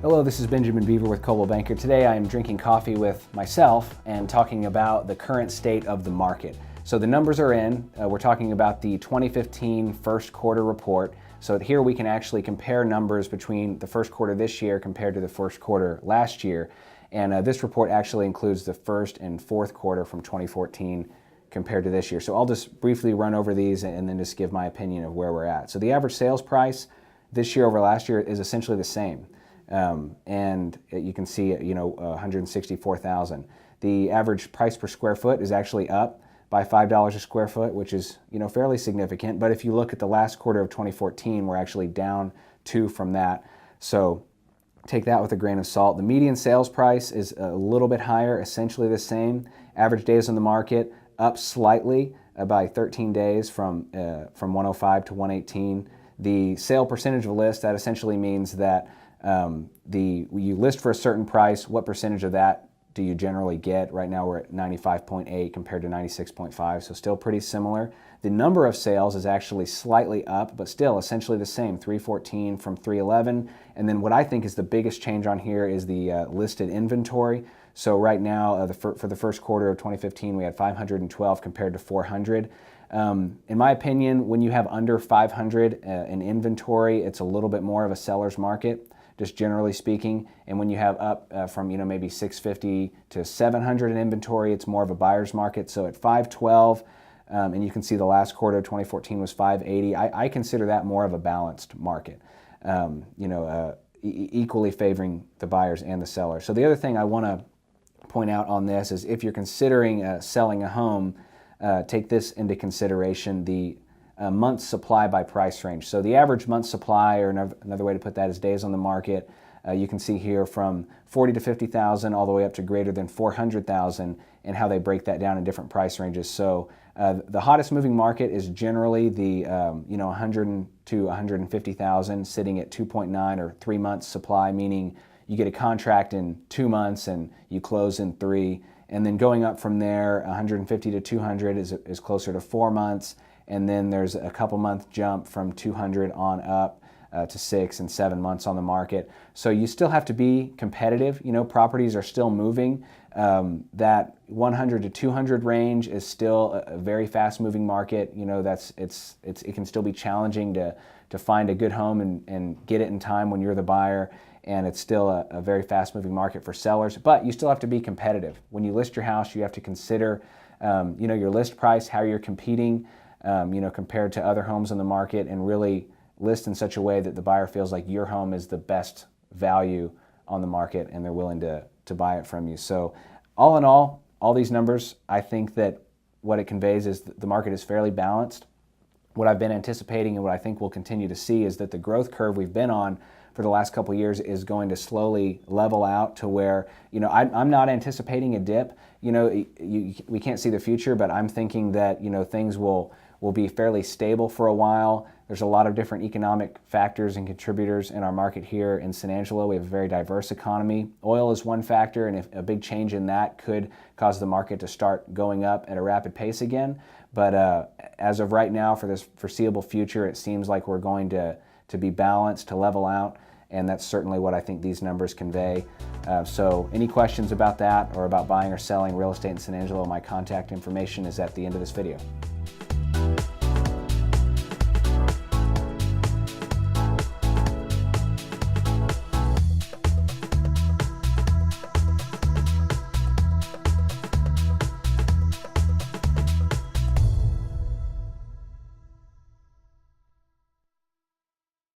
Hello, this is Benjamin Beaver with Coldwell Banker. Today I am drinking coffee with myself and talking about the current state of the market. So the numbers are in. We're talking about the 2015 first quarter report. So here we can actually compare numbers between the first quarter this year compared to the first quarter last year. And this report actually includes the first and fourth quarter from 2014 compared to this year. So I'll just briefly run over these and then just give my opinion of where we're at. So the average sales price this year over last year is essentially the same. And you can see, 164,000. The average price per square foot is actually up by $5 a square foot, which is, fairly significant. But if you look at the last quarter of 2014, we're actually down 2 from that. So take that with a grain of salt. The median sales price is a little bit higher, essentially the same. Average days on the market up slightly by 13 days from 105 to 118. The sale percentage of list, that essentially means that you list for a certain price, what percentage of that do you generally get? Right now we're at 95.8 compared to 96.5, so still pretty similar. The number of sales is actually slightly up, but still essentially the same, 314 from 311. And then what I think is the biggest change on here is the listed inventory. So right now, for the first quarter of 2015, we had 512 compared to 400. In my opinion, when you have under 500 in inventory, it's a little bit more of a seller's market, just generally speaking. And when you have up from maybe 650 to 700 in inventory, it's more of a buyer's market. So at 512, and you can see the last quarter of 2014 was 580. I consider that more of a balanced market, equally favoring the buyers and the sellers. So the other thing I want to point out on this is if you're considering selling a home, take this into consideration, the month supply by price range. So the average month supply, or another way to put that, is days on the market. You can see here from 40 to 50,000 all the way up to greater than 400,000, and how they break that down in different price ranges. So the hottest moving market is generally the 100 to 150,000, sitting at 2.9 or 3 months supply, meaning you get a contract in 2 months and you close in 3. And then going up from there, 150 to 200 is closer to 4 months. And then there's a couple month jump from 200 on up to 6 and 7 months on the market. So you still have to be competitive. Properties are still moving. That 100 to 200 range is still a very fast moving market. It can still be challenging to find a good home and get it in time when you're the buyer. And it's still a very fast moving market for sellers, but you still have to be competitive. When you list your house, you have to consider, your list price, how you're competing, compared to other homes on the market, and really list in such a way that the buyer feels like your home is the best value on the market and they're willing to buy it from you. So all in all these numbers, I think that what it conveys is that the market is fairly balanced. What I've been anticipating and what I think we'll continue to see is that the growth curve we've been on for the last couple of years is going to slowly level out to where, I'm not anticipating a dip. We can't see the future, but I'm thinking that, things will be fairly stable for a while. There's a lot of different economic factors and contributors in our market here in San Angelo. We have a very diverse economy. Oil is one factor, and if a big change in that could cause the market to start going up at a rapid pace again. But as of right now, for this foreseeable future, it seems like we're going to be balanced, to level out, and that's certainly what I think these numbers convey. So any questions about that or about buying or selling real estate in San Angelo, my contact information is at the end of this video.